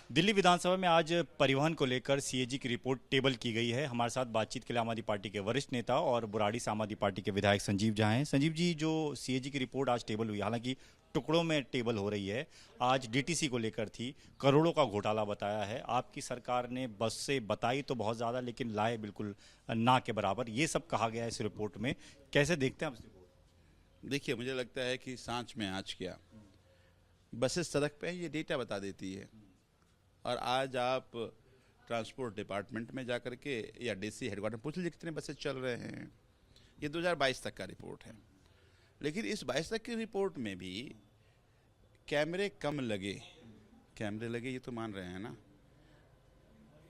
दिल्ली विधानसभा में आज परिवहन को लेकर सीएजी की रिपोर्ट टेबल की गई है। हमारे साथ बातचीत के लिए आम आदमी पार्टी के वरिष्ठ नेता और बुराड़ी से आम आदमी पार्टी के विधायक संजीव झा हैं। संजीव जी, जो सीएजी की रिपोर्ट आज टेबल हुई, हालांकि टुकड़ों में टेबल हो रही है, आज डीटीसी को लेकर थी, करोड़ों का घोटाला बताया है। आपकी सरकार ने बस से बताई तो बहुत ज़्यादा, लेकिन लाए बिल्कुल ना के बराबर, ये सब कहा गया है इस रिपोर्ट में। कैसे देखते हैं आप इस रिपोर्ट? देखिए, मुझे लगता है कि सांच में आँच क्या, बसेस सड़क पे ये डेटा बता देती है। और आज आप ट्रांसपोर्ट डिपार्टमेंट में जाकर के या डीसी हेडक्वार्टर पूछ लीजिए कितने बसेस चल रहे हैं। ये 2022 तक का रिपोर्ट है, लेकिन इस 22 तक की रिपोर्ट में भी कैमरे कम लगे। कैमरे लगे ये तो मान रहे हैं ना,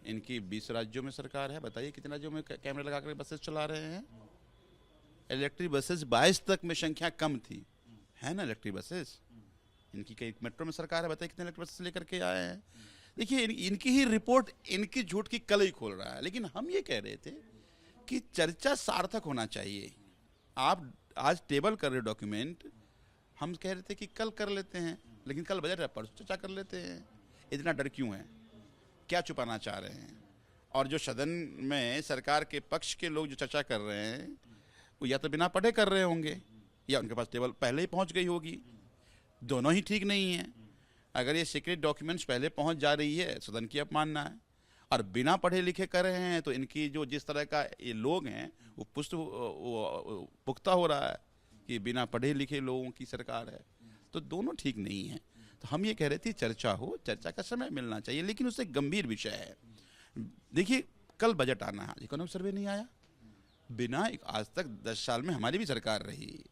इनकी 20 राज्यों में सरकार है, बताइए कितने राज्यों में कैमरे लगा कर बसेस चला रहे हैं। इलेक्ट्रिक बसेस 22 तक में संख्या कम थी, है ना इलेक्ट्रिक बसेस। इनकी कई मेट्रो में सरकार है, बताइए कितने इलेक्ट्रिक बसेस लेकर के आए हैं। देखिए, इनकी ही रिपोर्ट इनकी झूठ की कल ही खोल रहा है। लेकिन हम ये कह रहे थे कि चर्चा सार्थक होना चाहिए। आप आज टेबल कर रहे डॉक्यूमेंट, हम कह रहे थे कि कल कर लेते हैं, लेकिन कल बजट है, परसों चर्चा कर लेते हैं। इतना डर क्यों है, क्या छुपाना चाह रहे हैं? और जो सदन में सरकार के पक्ष के लोग जो चर्चा कर रहे हैं, वो या तो बिना पढ़े कर रहे होंगे या उनके पास टेबल पहले ही पहुंच गई होगी। दोनों ही ठीक नहीं है। अगर ये सीक्रेट डॉक्यूमेंट्स पहले पहुंच जा रही है, सदन की अपमानना है। और बिना पढ़े लिखे कर रहे हैं, तो इनकी जो जिस तरह का ये लोग हैं वो पुख्ता हो रहा है कि बिना पढ़े लिखे लोगों की सरकार है। तो दोनों ठीक नहीं है। तो हम ये कह रहे थे चर्चा हो, चर्चा का समय मिलना चाहिए, लेकिन उससे गंभीर विषय है। देखिए, कल बजट आना है, इकोनॉमिक सर्वे नहीं आया। बिना आज तक 10 साल में हमारी भी सरकार रही,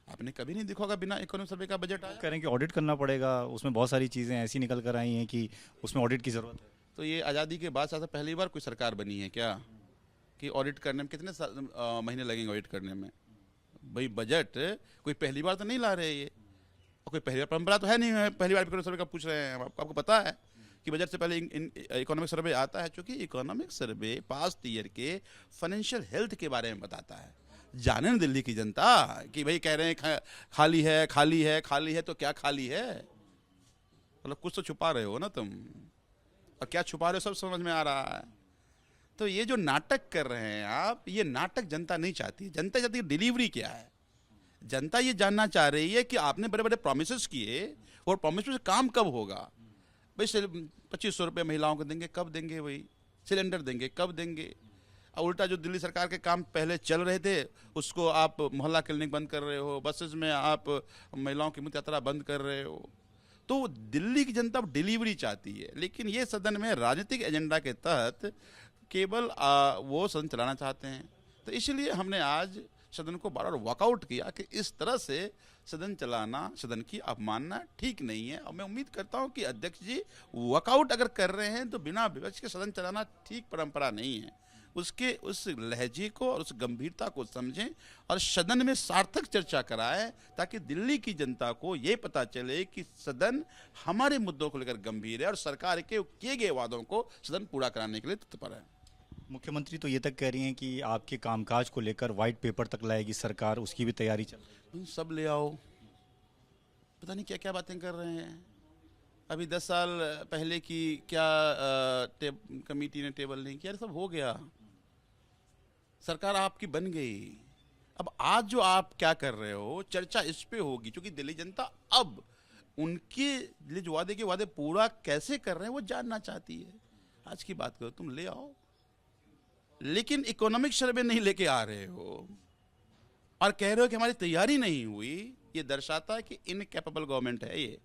आपने कभी नहीं देखा होगा बिना इकोनॉमिक सर्वे का बजट आया। कह रहे हैं कि ऑडिट करना पड़ेगा, उसमें बहुत सारी चीज़ें ऐसी निकल कर आई हैं कि उसमें ऑडिट की ज़रूरत है। तो ये आज़ादी के बाद सबसे पहली बार कोई सरकार बनी है क्या कि ऑडिट करने में कितने महीने लगेंगे ऑडिट करने में? भाई बजट कोई पहली बार तो नहीं ला रहे ये, और कोई पहली बार परंपरा तो है नहीं, पहली बार इकोनॉमिक सर्वे का पूछ रहे हैं। आपको पता है कि बजट से पहले इकोनॉमिक सर्वे आता है, क्योंकि इकोनॉमिक सर्वे पास्ट ईयर के फाइनेंशियल हेल्थ के बारे में बताता है। जाने न दिल्ली की जनता कि भाई कह रहे हैं खाली है खाली है खाली है, तो क्या खाली है? मतलब कुछ तो छुपा रहे हो ना तुम, और क्या छुपा रहे हो सब समझ में आ रहा है। तो ये जो नाटक कर रहे हैं आप, ये नाटक जनता नहीं चाहती। जनता चाहती है डिलीवरी क्या है। जनता ये जानना चाह रही है कि आपने बड़े बड़े प्रोमिसेस किए, और प्रोमिस पे काम कब होगा? भाई 2500 रुपये महिलाओं को देंगे, कब देंगे? वही सिलेंडर देंगे, कब देंगे? और उल्टा जो दिल्ली सरकार के काम पहले चल रहे थे, उसको आप मोहल्ला क्लिनिक बंद कर रहे हो, बसेस में आप महिलाओं की मुफ्त यात्रा बंद कर रहे हो। तो दिल्ली की जनता अब डिलीवरी चाहती है, लेकिन ये सदन में राजनीतिक एजेंडा के तहत केवल वो सदन चलाना चाहते हैं। तो इसलिए हमने आज सदन को बार बार वॉकआउट किया कि इस तरह से सदन चलाना, सदन की अपमानना ठीक नहीं है। और मैं उम्मीद करता हूं कि अध्यक्ष जी वॉकआउट अगर कर रहे हैं तो बिना विपक्ष के सदन चलाना ठीक परंपरा नहीं है। उसके उस लहजे को और उस गंभीरता को समझें और सदन में सार्थक चर्चा कराएं, ताकि दिल्ली की जनता को ये पता चले कि सदन हमारे मुद्दों को लेकर गंभीर है और सरकार के किए गए वादों को सदन पूरा कराने के लिए तत्पर है। मुख्यमंत्री तो ये तक कह रही हैं कि आपके कामकाज को लेकर व्हाइट पेपर तक लाएगी सरकार, उसकी भी तैयारी चल रही है। सब ले आओ, पता नहीं क्या क्या बातें कर रहे हैं। अभी 10 साल पहले की क्या कमेटी ने टेबल नहीं किया, सब हो गया, सरकार आपकी बन गई। अब आज जो आप क्या कर रहे हो, चर्चा इस पे होगी, क्योंकि दिल्ली जनता अब उनके लिए जो वादे पूरा कैसे कर रहे हैं वो जानना चाहती है। आज की बात करो, तुम ले आओ, लेकिन इकोनॉमिक सर्वे नहीं लेके आ रहे हो और कह रहे हो कि हमारी तैयारी नहीं हुई। ये दर्शाता है कि इनकैपेबल गवर्नमेंट है, ये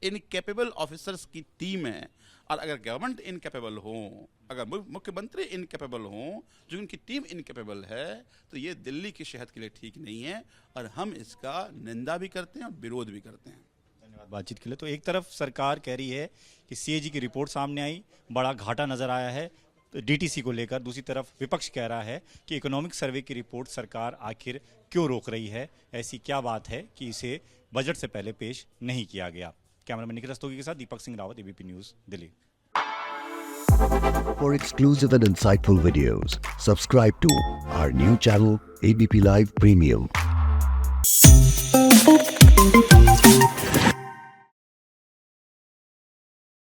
इनकैपेबल ऑफिसर्स की टीम है। और अगर गवर्नमेंट इनकैपेबल हो, अगर मुख्यमंत्री इनकैपेबल हो, जो उनकी टीम इनकैपेबल है, तो ये दिल्ली की सेहत के लिए ठीक नहीं है। और हम इसका निंदा भी करते हैं और विरोध भी करते हैं। धन्यवाद बातचीत के लिए। तो एक तरफ सरकार कह रही है कि सीएजी की रिपोर्ट सामने आई, बड़ा घाटा नजर आया है डीटीसी को लेकर, दूसरी तरफ विपक्ष कह रहा है कि इकोनॉमिक सर्वे की रिपोर्ट सरकार आखिर क्यों रोक रही है, ऐसी क्या बात है कि इसे बजट से पहले पेश नहीं किया गया। कैमरामैन निखिल रस्तोगी के साथ Deepak Singh Rawat, ABP news, Delhi. For exclusive and insightful videos, subscribe to our new channel ABP Live Premium.